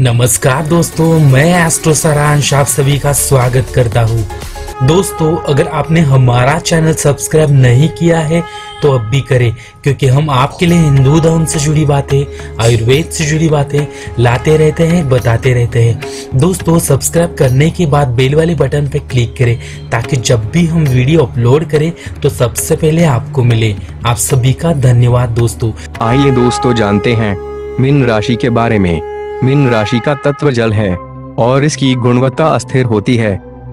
नमस्कार दोस्तों, मैं एस्ट्रो सारांश आप सभी का स्वागत करता हूँ। दोस्तों, अगर आपने हमारा चैनल सब्सक्राइब नहीं किया है तो अब भी करें, क्योंकि हम आपके लिए हिंदू धर्म से जुड़ी बातें, आयुर्वेद से जुड़ी बातें लाते रहते हैं, बताते रहते हैं। दोस्तों, सब्सक्राइब करने के बाद बेल वाले बटन पर क्लिक करें ताकि जब भी हम वीडियो अपलोड करें तो सबसे पहले आपको मिले। आप सभी का धन्यवाद दोस्तों। आइए दोस्तों जानते हैं मीन राशि के बारे में। मीन राशि का तत्व जल है और इसकी गुणवत्ता अस्थिर होती है।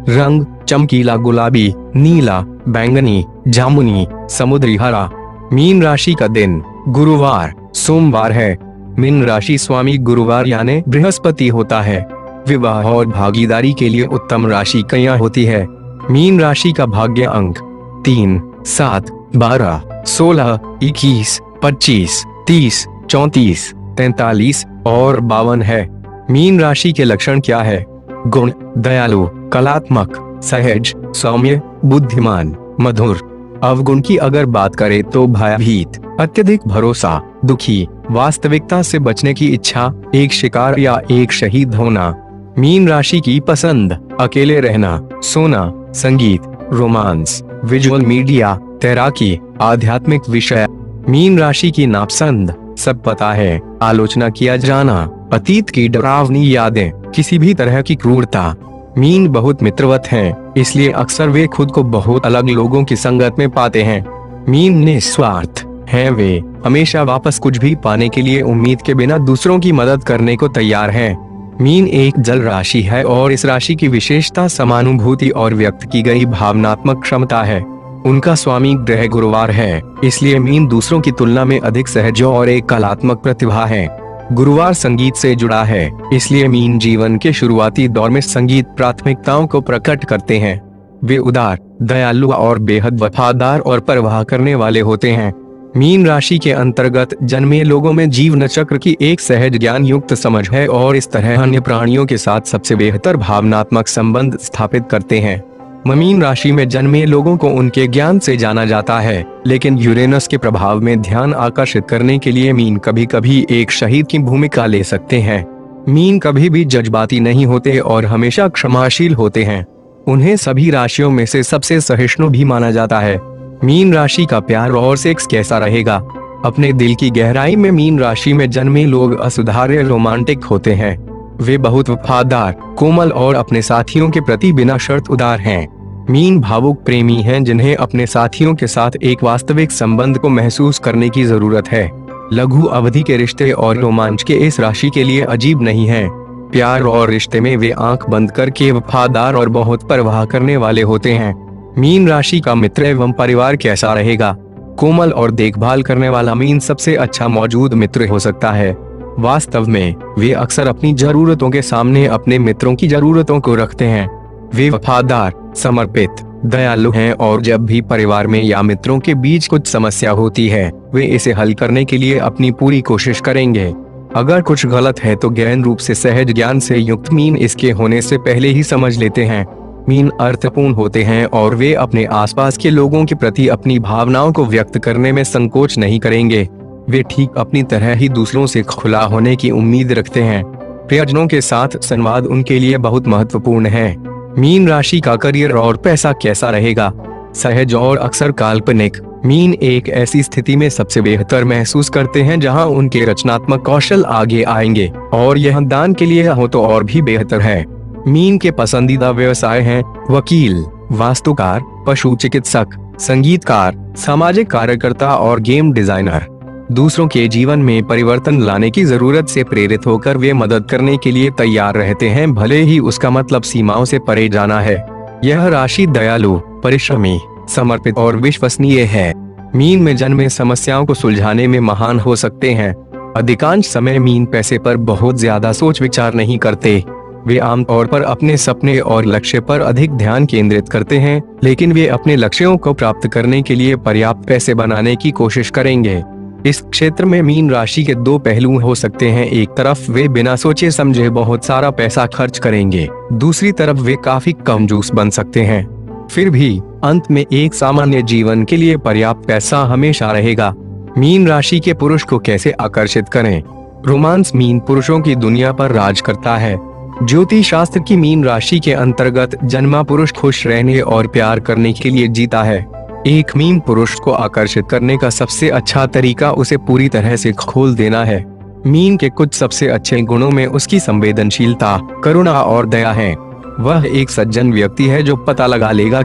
रंग चमकीला गुलाबी, नीला, बैंगनी, जामुनी, समुद्री हरा। मीन राशि का दिन गुरुवार, सोमवार है। मीन राशि स्वामी गुरुवार यानी बृहस्पति होता है। विवाह और भागीदारी के लिए उत्तम राशि कन्या होती है। मीन राशि का भाग्य अंक 3, 7, 12, 16, 21, 25, 30, 34, 43 और 52 है। मीन राशि के लक्षण क्या है? गुण दयालु, कलात्मक, सहज, सौम्य, बुद्धिमान, मधुर। अवगुण की अगर बात करें तो भयभीत, अत्यधिक भरोसा, दुखी, वास्तविकता से बचने की इच्छा, एक शिकार या एक शहीद होना। मीन राशि की पसंद अकेले रहना, सोना, संगीत, रोमांस, विजुअल मीडिया, तैराकी, आध्यात्मिक विषय। मीन राशि की नापसंद सब पता है, आलोचना किया जाना, अतीत की डरावनी यादें, किसी भी तरह की क्रूरता। मीन बहुत मित्रवत हैं, इसलिए अक्सर वे खुद को बहुत अलग लोगों की संगत में पाते हैं। मीन निस्वार्थ हैं, वे हमेशा वापस कुछ भी पाने के लिए उम्मीद के बिना दूसरों की मदद करने को तैयार हैं। मीन एक जल राशि है और इस राशि की विशेषता समानुभूति और व्यक्त की गई भावनात्मक क्षमता है। उनका स्वामी ग्रह गुरुवार है, इसलिए मीन दूसरों की तुलना में अधिक सहज और एक कलात्मक प्रतिभा है। गुरुवार संगीत से जुड़ा है, इसलिए मीन जीवन के शुरुआती दौर में संगीत प्राथमिकताओं को प्रकट करते हैं। वे उदार, दयालु और बेहद वफादार और परवाह करने वाले होते हैं। मीन राशि के अंतर्गत जन्मे लोगों में जीवन चक्र की एक सहज ज्ञान युक्त समझ है और इस तरह अन्य प्राणियों के साथ सबसे बेहतर भावनात्मक संबंध स्थापित करते हैं। मीन राशि में जन्मे लोगों को उनके ज्ञान से जाना जाता है, लेकिन यूरेनस के प्रभाव में ध्यान आकर्षित करने के लिए मीन कभी कभी एक शहीद की भूमिका ले सकते हैं। मीन कभी भी जज्बाती नहीं होते और हमेशा क्षमाशील होते हैं। उन्हें सभी राशियों में से सबसे सहिष्णु भी माना जाता है। मीन राशि का प्यार और सेक्स कैसा रहेगा? अपने दिल की गहराई में मीन राशि में जन्मे लोग असुधार्य रोमांटिक होते हैं। वे बहुत वफादार, कोमल और अपने साथियों के प्रति बिना शर्त उदार हैं। मीन भावुक प्रेमी हैं, जिन्हें अपने साथियों के साथ एक वास्तविक संबंध को महसूस करने की जरूरत है। लघु अवधि के रिश्ते और रोमांच के इस राशि के लिए अजीब नहीं हैं। प्यार और रिश्ते में वे आंख बंद करके वफादार और बहुत परवाह करने वाले होते हैं। मीन राशि का मित्र एवं परिवार कैसा रहेगा? कोमल और देखभाल करने वाला मीन सबसे अच्छा मौजूद मित्र हो सकता है। वास्तव में वे अक्सर अपनी जरूरतों के सामने अपने मित्रों की जरूरतों को रखते हैं। वे वफादार, समर्पित, दयालु हैं और जब भी परिवार में या मित्रों के बीच कुछ समस्या होती है, वे इसे हल करने के लिए अपनी पूरी कोशिश करेंगे। अगर कुछ गलत है तो गहन रूप से सहज ज्ञान से युक्त मीन इसके होने से पहले ही समझ लेते हैं। मीन अर्थपूर्ण होते हैं और वे अपने आसपास के लोगों के प्रति अपनी भावनाओं को व्यक्त करने में संकोच नहीं करेंगे। वे ठीक अपनी तरह ही दूसरों से खुला होने की उम्मीद रखते हैं। प्रियजनों के साथ संवाद उनके लिए बहुत महत्वपूर्ण है। मीन राशि का करियर और पैसा कैसा रहेगा? सहज और अक्सर काल्पनिक, मीन एक ऐसी स्थिति में सबसे बेहतर महसूस करते हैं जहां उनके रचनात्मक कौशल आगे आएंगे और यह दान के लिए हो तो और भी बेहतर है। मीन के पसंदीदा व्यवसाय हैं वकील, वास्तुकार, पशु चिकित्सक, संगीतकार, सामाजिक कार्यकर्ता और गेम डिजाइनर। दूसरों के जीवन में परिवर्तन लाने की जरूरत से प्रेरित होकर वे मदद करने के लिए तैयार रहते हैं, भले ही उसका मतलब सीमाओं से परे जाना है। यह राशि दयालु, परिश्रमी, समर्पित और विश्वसनीय है। मीन में जन्मे समस्याओं को सुलझाने में महान हो सकते हैं। अधिकांश समय मीन पैसे पर बहुत ज्यादा सोच विचार नहीं करते। वे आमतौर पर अपने सपने और लक्ष्य पर अधिक ध्यान केंद्रित करते हैं, लेकिन वे अपने लक्ष्यों को प्राप्त करने के लिए पर्याप्त पैसे बनाने की कोशिश करेंगे। इस क्षेत्र में मीन राशि के दो पहलू हो सकते हैं। एक तरफ वे बिना सोचे समझे बहुत सारा पैसा खर्च करेंगे, दूसरी तरफ वे काफी कंजूस बन सकते हैं। फिर भी अंत में एक सामान्य जीवन के लिए पर्याप्त पैसा हमेशा रहेगा। मीन राशि के पुरुष को कैसे आकर्षित करें? रोमांस मीन पुरुषों की दुनिया पर राज करता है। ज्योतिष शास्त्र की मीन राशि के अंतर्गत जन्मा पुरुष खुश रहने और प्यार करने के लिए जीता है। एक मीन पुरुष को आकर्षित करने का सबसे अच्छा तरीका उसे पूरी तरह से खोल देना है। मीन के कुछ सबसे अच्छे गुणों में उसकी संवेदनशीलता, करुणा और दया है। वह एक सज्जन व्यक्ति है जो पता लगा लेगा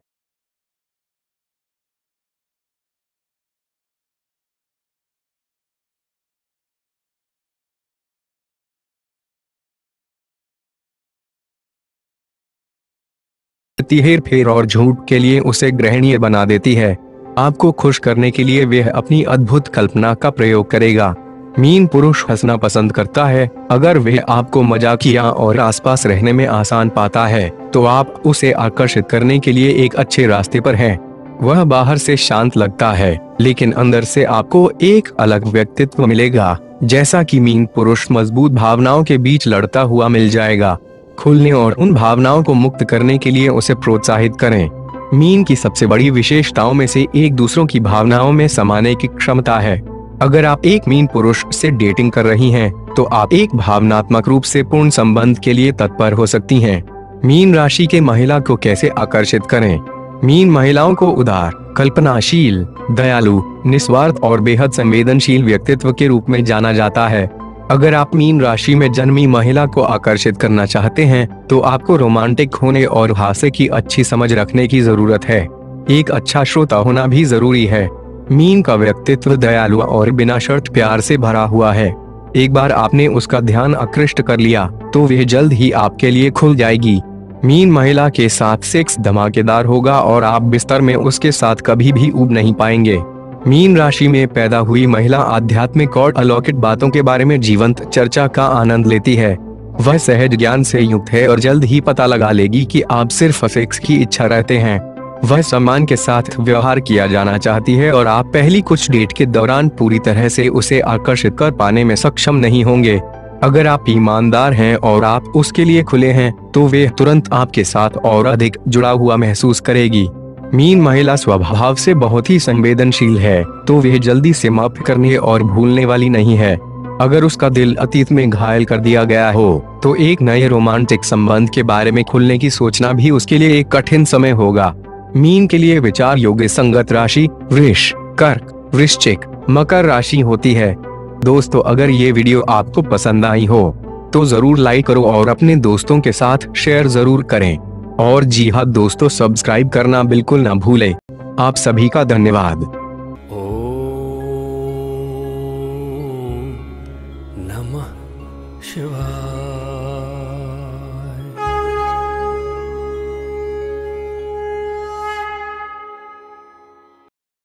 हेर फेर और झूठ के लिए उसे ग्रहणीय बना देती है। आपको खुश करने के लिए वह अपनी अद्भुत कल्पना का प्रयोग करेगा। मीन पुरुष हंसना पसंद करता है। अगर वह आपको मजाकिया और आसपास रहने में आसान पाता है तो आप उसे आकर्षित करने के लिए एक अच्छे रास्ते पर हैं। वह बाहर से शांत लगता है लेकिन अंदर से आपको एक अलग व्यक्तित्व मिलेगा। जैसा कि मीन पुरुष मजबूत भावनाओं के बीच लड़ता हुआ मिल जाएगा। खुलने और उन भावनाओं को मुक्त करने के लिए उसे प्रोत्साहित करें। मीन की सबसे बड़ी विशेषताओं में से एक दूसरों की भावनाओं में समाने की क्षमता है। अगर आप एक मीन पुरुष से डेटिंग कर रही हैं, तो आप एक भावनात्मक रूप से पूर्ण संबंध के लिए तत्पर हो सकती हैं। मीन राशि के महिला को कैसे आकर्षित करें? मीन महिलाओं को उदार, कल्पनाशील, दयालु, निस्वार्थ और बेहद संवेदनशील व्यक्तित्व के रूप में जाना जाता है। अगर आप मीन राशि में जन्मी महिला को आकर्षित करना चाहते हैं तो आपको रोमांटिक होने और हास्य की अच्छी समझ रखने की जरूरत है। एक अच्छा श्रोता होना भी जरूरी है। मीन का व्यक्तित्व दयालु और बिना शर्त प्यार से भरा हुआ है। एक बार आपने उसका ध्यान आकृष्ट कर लिया तो वह जल्द ही आपके लिए खुल जाएगी। मीन महिला के साथ सेक्स धमाकेदार होगा और आप बिस्तर में उसके साथ कभी भी ऊब नहीं पाएंगे। मीन राशि में पैदा हुई महिला आध्यात्मिक और अलौकिक बातों के बारे में जीवंत चर्चा का आनंद लेती है। वह सहज ज्ञान से युक्त है और जल्द ही पता लगा लेगी कि आप सिर्फ सेक्स की इच्छा रखते हैं। वह सम्मान के साथ व्यवहार किया जाना चाहती है और आप पहली कुछ डेट के दौरान पूरी तरह से उसे आकर्षित कर पाने में सक्षम नहीं होंगे। अगर आप ईमानदार हैं और आप उसके लिए खुले हैं तो वह तुरंत आपके साथ और अधिक जुड़ा हुआ महसूस करेगी। मीन महिला स्वभाव से बहुत ही संवेदनशील है तो वह जल्दी से माफ करने और भूलने वाली नहीं है। अगर उसका दिल अतीत में घायल कर दिया गया हो तो एक नए रोमांटिक संबंध के बारे में खुलने की सोचना भी उसके लिए एक कठिन समय होगा। मीन के लिए विचार योग्य संगत राशि वृष, कर्क, वृश्चिक, मकर राशि होती है। दोस्तों, अगर ये वीडियो आपको पसंद आई हो तो जरूर लाइक करो और अपने दोस्तों के साथ शेयर जरूर करें। और जी हाँ दोस्तों, सब्सक्राइब करना बिल्कुल ना भूलें। आप सभी का धन्यवाद। ओम नमः शिवाय।